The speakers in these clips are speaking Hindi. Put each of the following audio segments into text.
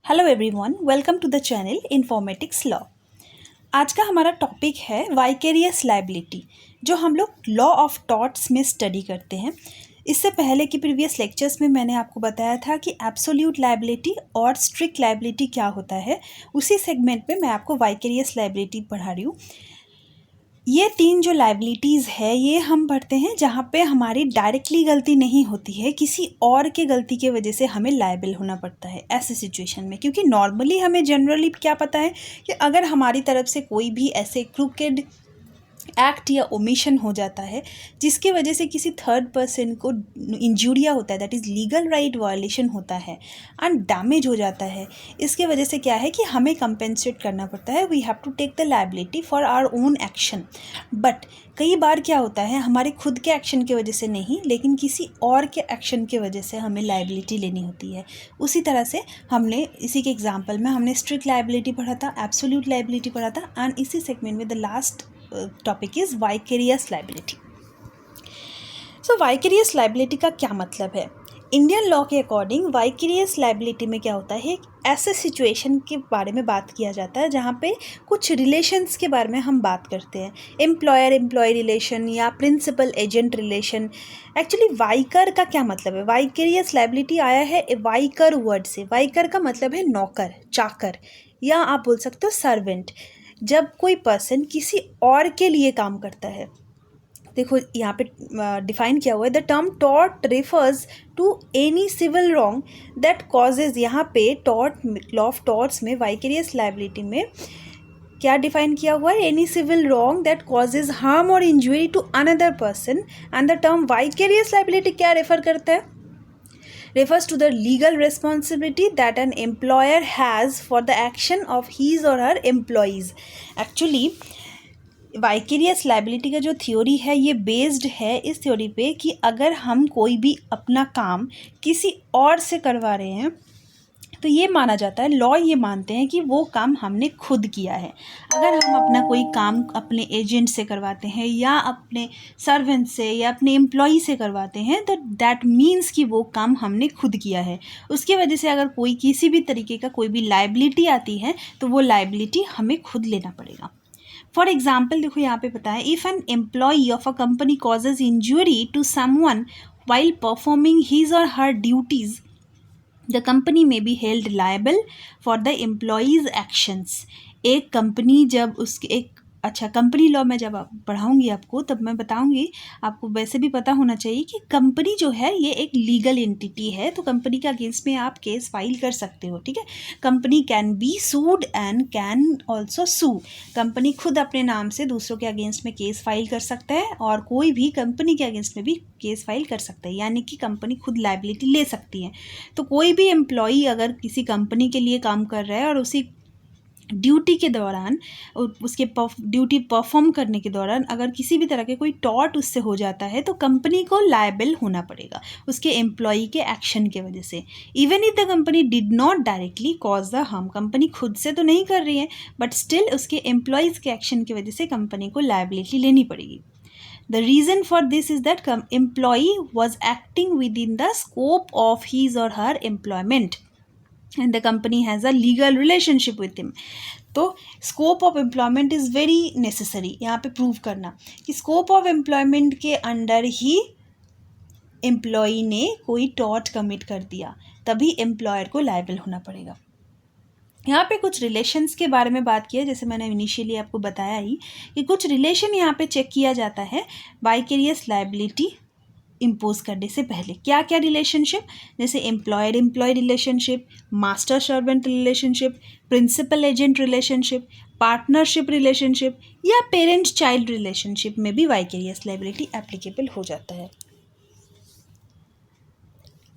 Hello everyone, welcome to the channel informatics law. आज का हमारा टॉपिक है वाइकेरियस लाइबिलिटी, जो हम लोग लॉ ऑफ टॉर्ट्स में स्टडी करते हैं। इससे पहले की प्रीवियस लेक्चर्स में मैंने आपको बताया था कि एब्सोल्यूट लाइबिलिटी और स्ट्रिक्ट लाइबिलिटी क्या होता है। उसी सेगमेंट में मैं आपको वाइकेरियस लाइबिलिटी पढ़ा रही हूँ। ये तीन जो लाइबिलिटीज़ है ये हम पढ़ते हैं जहाँ पे हमारी डायरेक्टली गलती नहीं होती है, किसी और के गलती की वजह से हमें लायबल होना पड़ता है ऐसे सिचुएशन में। क्योंकि नॉर्मली हमें जनरली क्या पता है कि अगर हमारी तरफ से कोई भी ऐसे क्रूकेड एक्ट या ओमिशन हो जाता है जिसकी वजह से किसी थर्ड पर्सन को इंजूरिया होता है, that is legal right violation होता है एंड डैमेज हो जाता है, इसके वजह से क्या है कि हमें कंपेंसेट करना पड़ता है। We have to take the liability for our own action. But कई बार क्या होता है, हमारे खुद के एक्शन की वजह से नहीं, लेकिन किसी और के एक्शन की वजह से हमें लायबिलिटी लेनी होती है। उसी तरह से हमने इसी के एग्जांपल में हमने स्ट्रिक्ट लायबिलिटी पढ़ा था, एब्सोल्यूट लायबिलिटी पढ़ा था, एंड इसी सेगमेंट में the last topic is vicarious liability. So vicarious liability का क्या मतलब है? इंडियन लॉ के अकॉर्डिंग वाइकेरियस लायबिलिटी में क्या होता है, ऐसे सिचुएशन के बारे में बात किया जाता है जहाँ पे कुछ रिलेशंस के बारे में हम बात करते हैं, एम्प्लॉयर एम्प्लॉय रिलेशन या प्रिंसिपल एजेंट रिलेशन। एक्चुअली वाइकर का क्या मतलब है? वाइकेरियस लायबिलिटी आया है वाइकर वर्ड से। वाइकर का मतलब है नौकर, चाकर, या आप बोल सकते हो सर्वेंट। जब कोई पर्सन किसी और के लिए काम करता है, देखो यहाँ पे डिफाइन किया हुआ है, the term tort refers to any civil wrong that causes. यहाँ पे टॉर्ट, लॉ ऑफ टॉर्ट्स में वाइकेरियस लायबिलिटी में क्या डिफाइन किया हुआ है? Any civil wrong that causes harm और injury to another person. And the term vicarious liability क्या रेफर करता है? refers to the legal responsibility that an employer has for the action of his or her employees. Actually vicarious liability का जो थ्योरी है ये बेस्ड है इस थ्योरी पे कि अगर हम कोई भी अपना काम किसी और से करवा रहे हैं तो ये माना जाता है, लॉ ये मानते हैं कि वो काम हमने खुद किया है। अगर हम अपना कोई काम अपने एजेंट से करवाते हैं या अपने सर्वेंट से या अपने एम्प्लॉई से करवाते हैं तो दैट मीन्स कि वो काम हमने खुद किया है। उसकी वजह से अगर कोई किसी भी तरीके का कोई भी लायबिलिटी आती है तो वो लायबिलिटी हमें खुद लेना पड़ेगा। फॉर एग्जाम्पल देखो यहाँ पे बताएं, if an employee of a company causes injury to someone while performing his or her duties, the company may be held liable for the employee's actions. एक कंपनी जब उसके कंपनी लॉ में जब आप पढ़ाऊँगी आपको तब मैं बताऊँगी। आपको वैसे भी पता होना चाहिए कि कंपनी जो है ये एक लीगल एंटिटी है, तो कंपनी के अगेंस्ट में आप केस फाइल कर सकते हो, ठीक है। Company can be sued and can also sue. Company खुद अपने नाम से दूसरों के अगेंस्ट में केस फाइल कर सकता है और कोई भी कंपनी के अगेंस्ट में भी केस फाइल कर सकता है, यानी कि कंपनी खुद लायबिलिटी ले सकती है। तो कोई भी एम्प्लॉई अगर किसी कंपनी के लिए काम कर रहा है और उसी ड्यूटी के दौरान, उसके ड्यूटी परफॉर्म करने के दौरान अगर किसी भी तरह के कोई टॉर्ट उससे हो जाता है तो कंपनी को लायबल होना पड़ेगा उसके एम्प्लॉई के एक्शन के वजह से। Even if the company did not directly cause the harm, company खुद से तो नहीं कर रही है बट स्टिल उसके एम्प्लॉयज़ के एक्शन की वजह से कंपनी को लायबिलिटी लेनी पड़ेगी। The reason for this is that employee was acting within the scope of his or her employment and the company has a legal relationship with him. तो scope of employment is very necessary यहाँ पे प्रूव करना कि स्कोप ऑफ एम्प्लॉयमेंट के अंडर ही एम्प्लॉई ने कोई टॉर्ट कमिट कर दिया, तभी एम्प्लॉयर को लायबल होना पड़ेगा। यहाँ पे कुछ रिलेशंस के बारे में बात की है, जैसे मैंने इनिशियली आपको बताया ही कि कुछ रिलेशन यहाँ पे चेक किया जाता है वाइकेरियस लायबिलिटी इम्पोज करने से पहले। क्या क्या रिलेशनशिप? जैसे employer employee relationship, master servant relationship, principal agent relationship, partnership relationship या पेरेंट चाइल्ड रिलेशनशिप में भी वाइकेरियस लायबिलिटी एप्लीकेबल हो जाता है।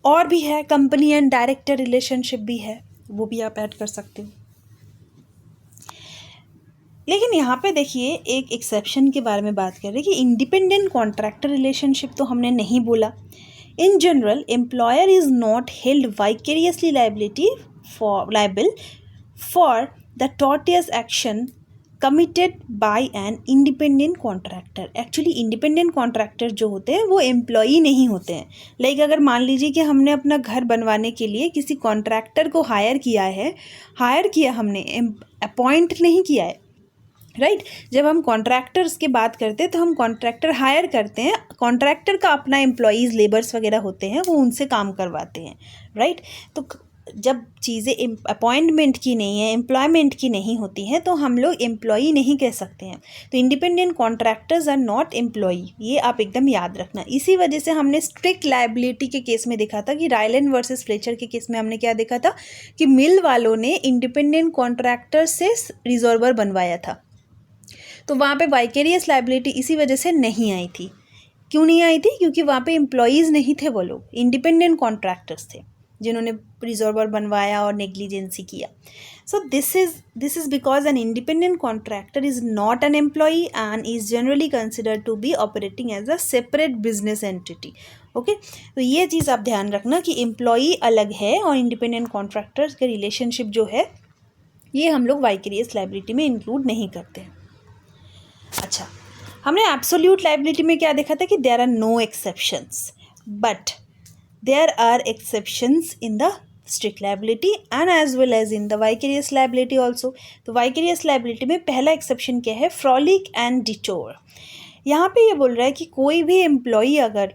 और भी है, कंपनी एंड डायरेक्टर रिलेशनशिप भी है, वो भी आप ऐड कर सकते हो। लेकिन यहाँ पे देखिए एक एक्सेप्शन के बारे में बात कर रहे हैं कि इंडिपेंडेंट कॉन्ट्रैक्टर रिलेशनशिप तो हमने नहीं बोला। In general employer is not held vicariously liable for the tortious action committed by N independent contractor. Actually independent contractor जो होते हैं वो एम्प्लॉई नहीं होते हैं। लाइक अगर मान लीजिए कि हमने अपना घर बनवाने के लिए किसी कॉन्ट्रैक्टर को हायर किया हमने, अपॉइंट नहीं किया है, राइट। जब हम कॉन्ट्रैक्टर्स की बात करते हैं तो हम कॉन्ट्रैक्टर हायर करते हैं, कॉन्ट्रैक्टर का अपना एम्प्लॉयज़ लेबर्स वगैरह होते हैं, वो उनसे काम करवाते हैं, राइट। तो जब चीज़ें अपॉइंटमेंट की नहीं है, एम्प्लॉयमेंट की नहीं होती हैं, तो हम लोग एम्प्लॉई नहीं कह सकते हैं। तो independent contractors are not employee, ये आप एकदम याद रखना। इसी वजह से हमने स्ट्रिक्ट लायबिलिटी के केस में देखा था कि रायलैंड वर्सेस फ्लेचर के केस में हमने क्या देखा था कि मिल वालों ने इंडिपेंडेंट कॉन्ट्रैक्टर से रिजॉल्वर बनवाया था, तो वहाँ पे वाइकेरियस लायबिलिटी इसी वजह से नहीं आई थी। क्यों नहीं आई थी? क्योंकि वहाँ पे एम्प्लॉयज़ नहीं थे, वो लोग इंडिपेंडेंट कॉन्ट्रैक्टर्स थे जिन्होंने रिजॉल्वर बनवाया और नेग्लिजेंसी किया। So this is because an independent contractor is not an employee and is generally considered to be operating as a separate business entity. Okay, तो ये चीज़ आप ध्यान रखना कि एम्प्लॉई अलग है और इंडिपेंडेंट कॉन्ट्रैक्टर्स के रिलेशनशिप जो है ये हम लोग वाइकेरियस लायबिलिटी में इंक्लूड नहीं करते हैं। अच्छा, हमने एब्सोल्यूट लायबिलिटी में क्या देखा था कि there are no exceptions, but there are exceptions in the strict liability and as well as in the vicarious liability also. तो वाइकेरियस लायबिलिटी में पहला एक्सेप्शन क्या है? Frolic and detour. यहाँ पे ये बोल रहा है कि कोई भी एम्प्लॉई अगर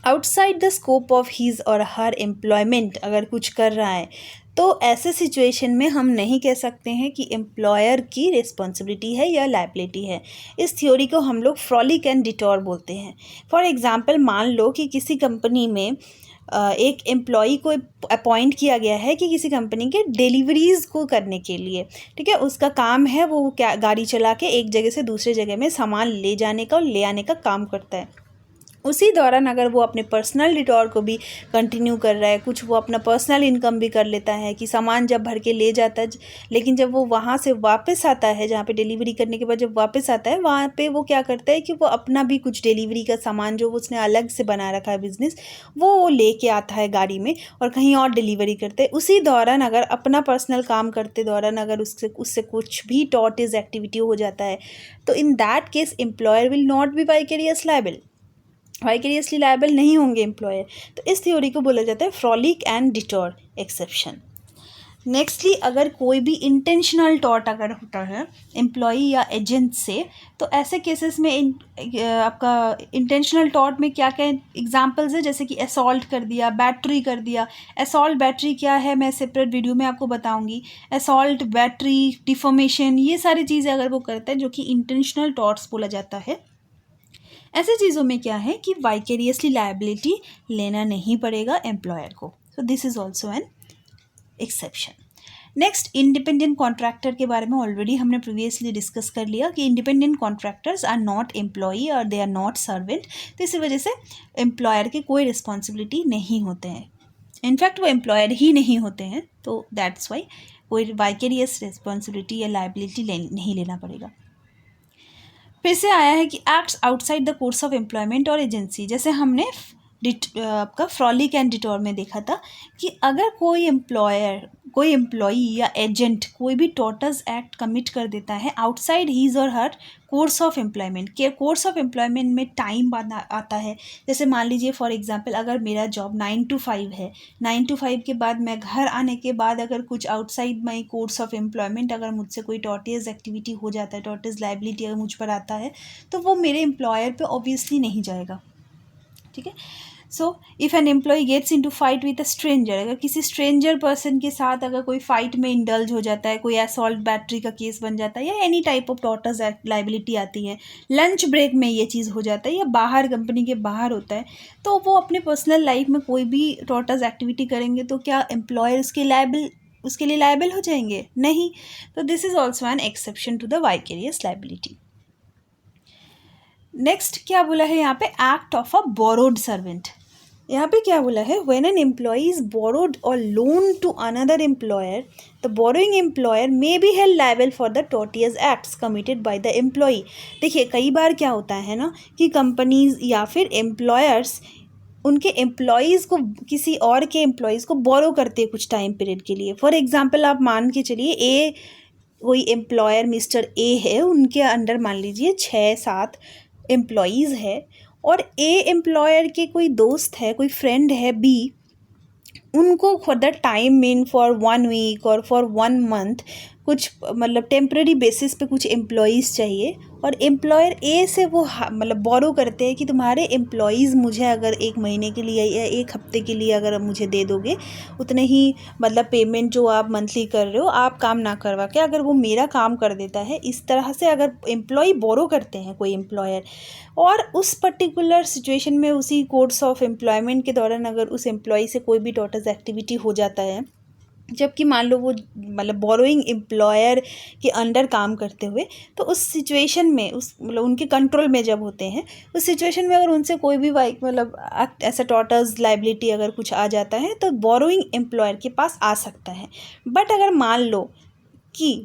outside the scope of his और हर एम्प्लॉयमेंट अगर कुछ कर रहा है, तो ऐसे सिचुएशन में हम नहीं कह सकते हैं कि एम्प्लॉयर की रिस्पॉन्सिबिलिटी है या लायबिलिटी है। इस थ्योरी को हम लोग फ्रॉलिक एंड डिटोर बोलते हैं। फॉर एग्जांपल, मान लो कि किसी कंपनी में एक एम्प्लॉई को अपॉइंट किया गया है कि किसी कंपनी के डिलीवरीज़ को करने के लिए, ठीक है। उसका काम है वो क्या गाड़ी चला के एक जगह से दूसरे जगह में सामान ले जाने का और ले आने का काम करता है। उसी दौरान अगर वो अपने पर्सनल डिटोर को भी कंटिन्यू कर रहा है, कुछ वो अपना पर्सनल इनकम भी कर लेता है कि सामान जब भर के ले जाता है, लेकिन जब वो वहाँ से वापस आता है, जहाँ पे डिलीवरी करने के बाद जब वापस आता है, वहाँ पे वो क्या करता है कि वो अपना भी कुछ डिलीवरी का सामान जो उसने अलग से बना रखा है बिजनेस, वो लेके आता है गाड़ी में और कहीं और डिलीवरी करते हैं। उसी दौरान अगर अपना पर्सनल काम करते दौरान अगर उससे कुछ भी टॉर्टिस एक्टिविटी हो जाता है, तो in that case employer will not be vicarious liable, vicariously liable नहीं होंगे एम्प्लॉयर। तो इस थ्योरी को बोला जाता है frolic and detour exception. Nextly, अगर कोई भी इंटेंशनल टॉर्ट अगर होता है एम्प्लॉई या एजेंट से, तो ऐसे केसेस में आपका इंटेंशनल टॉर्ट में क्या क्या एग्जांपल्स है, जैसे कि असॉल्ट कर दिया, बैटरी कर दिया। असॉल्ट बैटरी क्या है मैं सेपरेट वीडियो में आपको बताऊंगी। असॉल्ट, बैटरी, डिफॉर्मेशन, ये सारी चीज़ें अगर वो करता है जो कि इंटेंशनल टॉर्ट्स बोला जाता है, ऐसे चीज़ों में क्या है कि वाइकेरियसली लायबिलिटी लेना नहीं पड़ेगा एम्प्लॉयर को। सो this is also an exception. Next, independent contractor के बारे में ऑलरेडी हमने प्रीवियसली डिस्कस कर लिया कि independent contractors are not employee और दे आर नॉट सर्वेंट। तो इसी वजह से एम्प्लॉयर के कोई रिस्पॉन्सिबिलिटी नहीं होते हैं, इनफैक्ट वो एम्प्लॉयर ही नहीं होते हैं, तो दैट्स वाई कोई वाइकेरियस रिस्पॉन्सिबिलिटी या लायबिलिटी नहीं लेना पड़ेगा। फिर से आया है कि acts outside the course of employment और एजेंसी। जैसे हमने आपका फ्रॉलिक एंड डिटोर में देखा था कि अगर कोई एम्प्लॉई या एजेंट कोई भी टॉर्टस एक्ट कमिट कर देता है आउटसाइड हीज और हर कोर्स ऑफ एम्प्लॉयमेंट के, कोर्स ऑफ एम्प्लॉयमेंट में टाइम बाद आता है। जैसे मान लीजिए फॉर एग्जांपल, अगर मेरा जॉब 9 to 5 है, 9 to 5 के बाद मैं घर आने के बाद अगर कुछ outside my course of employment अगर मुझसे कोई टॉर्टियस एक्टिविटी हो जाता है, टॉर्टियस लायबिलिटी अगर मुझ पर आता है, तो वो मेरे एम्प्लॉयर पे ऑब्वियसली नहीं जाएगा, ठीक है। So if an employee gets into fight with a stranger, अगर किसी स्ट्रेंजर पर्सन के साथ अगर कोई फाइट में इंडल्ज हो जाता है, कोई असॉल्ट बैटरी का केस बन जाता है या एनी टाइप ऑफ टॉर्टस लायबिलिटी आती है, लंच ब्रेक में ये चीज़ हो जाता है या बाहर कंपनी के बाहर होता है, तो वो अपने पर्सनल लाइफ में कोई भी टॉर्टस एक्टिविटी करेंगे तो क्या एम्प्लॉयर उसके लिए लायबल हो जाएंगे? नहीं। तो this is also an exception to the vicarious liability. Next क्या बोला है यहाँ पे? Act of a borrowed servant. यहाँ पे क्या बोला है? When an employee is borrowed और loan to another employer, the borrowing employer may be held liable for the tortious acts committed by the employee. देखिए, कई बार क्या होता है ना कि कंपनीज या फिर एम्प्लॉयर्स उनके एम्प्लॉयज़ को, किसी और के एम्प्लॉयज़ को बोरो करते हैं कुछ टाइम पीरियड के लिए। फॉर एग्जांपल, आप मान के चलिए कोई एम्प्लॉयर मिस्टर ए है, उनके अंडर मान लीजिए 6-7 एम्प्लॉयज़ है, और ए एम्प्लॉयर के कोई दोस्त है, कोई फ्रेंड है बी, उनको for the time mean for 1 week और फॉर 1 मंथ कुछ मतलब टेम्प्रेरी बेसिस पे कुछ एम्प्लॉयज़ चाहिए, और एम्प्लॉयर ए से वो मतलब बोरो करते हैं कि तुम्हारे एम्प्लॉयज़ मुझे अगर 1 महीने के लिए या 1 हफ्ते के लिए अगर मुझे दे दोगे, उतने ही मतलब पेमेंट जो आप मंथली कर रहे हो, आप काम ना करवा के अगर वो मेरा काम कर देता है, इस तरह से अगर एम्प्लॉय बोरो करते हैं कोई एम्प्लॉयर, और उस पर्टिकुलर सिचुएशन में उसी कोर्स ऑफ एम्प्लॉयमेंट के दौरान अगर उस एम्प्लॉय से कोई भी टॉर्टस एक्टिविटी हो जाता है, जबकि मान लो वो मतलब बोरोइंग एम्प्लॉयर के अंडर काम करते हुए, तो उस सिचुएशन में उस मतलब उनके कंट्रोल में जब होते हैं, उस सिचुएशन में अगर उनसे कोई भी मतलब ऐसा टॉर्टस लाइबिलिटी अगर कुछ आ जाता है, तो बोरोइंग एम्प्लॉयर के पास आ सकता है। बट अगर मान लो कि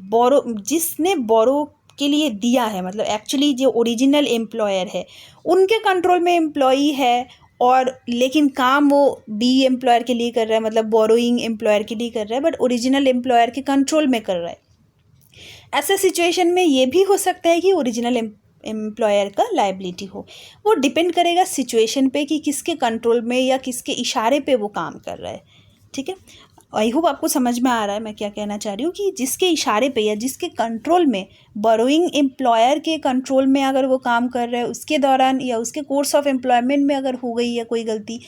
जिसने बोरो के लिए दिया है, मतलब एक्चुअली जो ओरिजिनल एम्प्लॉयर है, उनके कंट्रोल में एम्प्लॉई है, और लेकिन काम वो बी एम्प्लॉयर के लिए कर रहा है, मतलब बोरोइंग एम्प्लॉयर के लिए कर रहा है, बट ओरिजिनल एम्प्लॉयर के कंट्रोल में कर रहा है। ऐसे सिचुएशन में ये भी हो सकता है कि ओरिजिनल एम्प्लॉयर का लायबिलिटी हो। वो डिपेंड करेगा सिचुएशन पे कि किसके कंट्रोल में या किसके इशारे पे वो काम कर रहा है। ठीक है, आई होप आपको समझ में आ रहा है मैं क्या कहना चाह रही हूँ, कि जिसके इशारे पे या जिसके कंट्रोल में, बोरोइंग एम्प्लॉयर के कंट्रोल में अगर वो काम कर रहा है, उसके दौरान या उसके कोर्स ऑफ एम्प्लॉयमेंट में अगर हो गई है कोई गलती,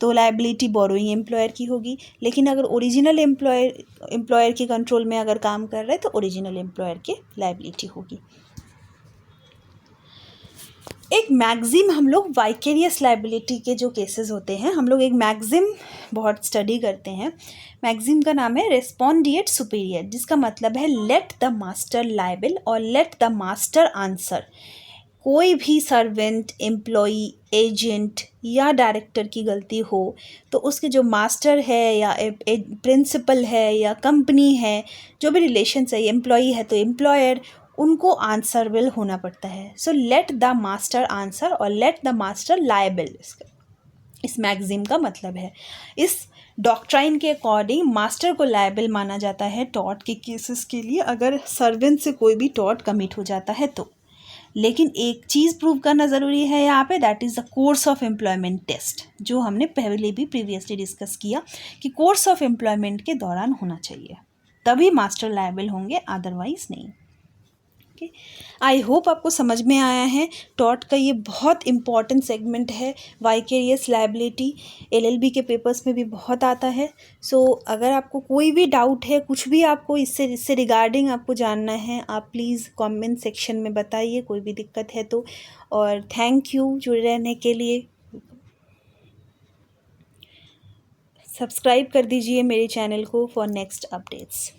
तो लायबिलिटी बोरोइंग एम्प्लॉयर की होगी। लेकिन अगर ओरिजिनल एम्प्लॉयर के कंट्रोल में अगर काम कर रहा है, तो ओरिजिनल एम्प्लॉयर की लायबिलिटी होगी। एक मैगज़ीम, हम लोग वाइकेरियस लायबिलिटी के जो केसेस होते हैं, हम लोग एक मैगज़ीम बहुत स्टडी करते हैं। मैगज़ीम का नाम है रेस्पोंडिएट सुपीरियर, जिसका मतलब है लेट द मास्टर लायबल और लेट द मास्टर आंसर। कोई भी सर्वेंट, एम्प्लॉई, एजेंट या डायरेक्टर की गलती हो, तो उसके जो मास्टर है या प्रिंसिपल है या कंपनी है, जो भी रिलेशन है, एम्प्लॉई है तो एम्प्लॉयर, उनको आंसरेबल होना पड़ता है। So let the master answer और लेट द मास्टर लायबल, इस मैगज़ीम का मतलब है। इस डॉक्ट्राइन के अकॉर्डिंग मास्टर को लायबल माना जाता है टॉर्ट के केसेस के लिए, अगर सर्वेंट से कोई भी टॉर्ट कमिट हो जाता है तो। लेकिन एक चीज़ प्रूव करना ज़रूरी है यहाँ पे, that is the course of employment test, जो हमने पहले भी प्रीवियसली डिस्कस किया कि कोर्स ऑफ एम्प्लॉयमेंट के दौरान होना चाहिए, तभी मास्टर लायबल होंगे, अदरवाइज नहीं। आई होप आपको समझ में आया है। टॉर्ट का ये बहुत इंपॉर्टेंट सेगमेंट है, वाइकेरियस लायबिलिटी, एलएलबी के पेपर्स में भी बहुत आता है। सो अगर आपको कोई भी डाउट है, कुछ भी आपको इससे रिगार्डिंग आपको जानना है, आप प्लीज़ कमेंट सेक्शन में बताइए, कोई भी दिक्कत है तो। और थैंक यू जुड़े रहने के लिए। सब्सक्राइब कर दीजिए मेरे चैनल को फॉर नेक्स्ट अपडेट्स।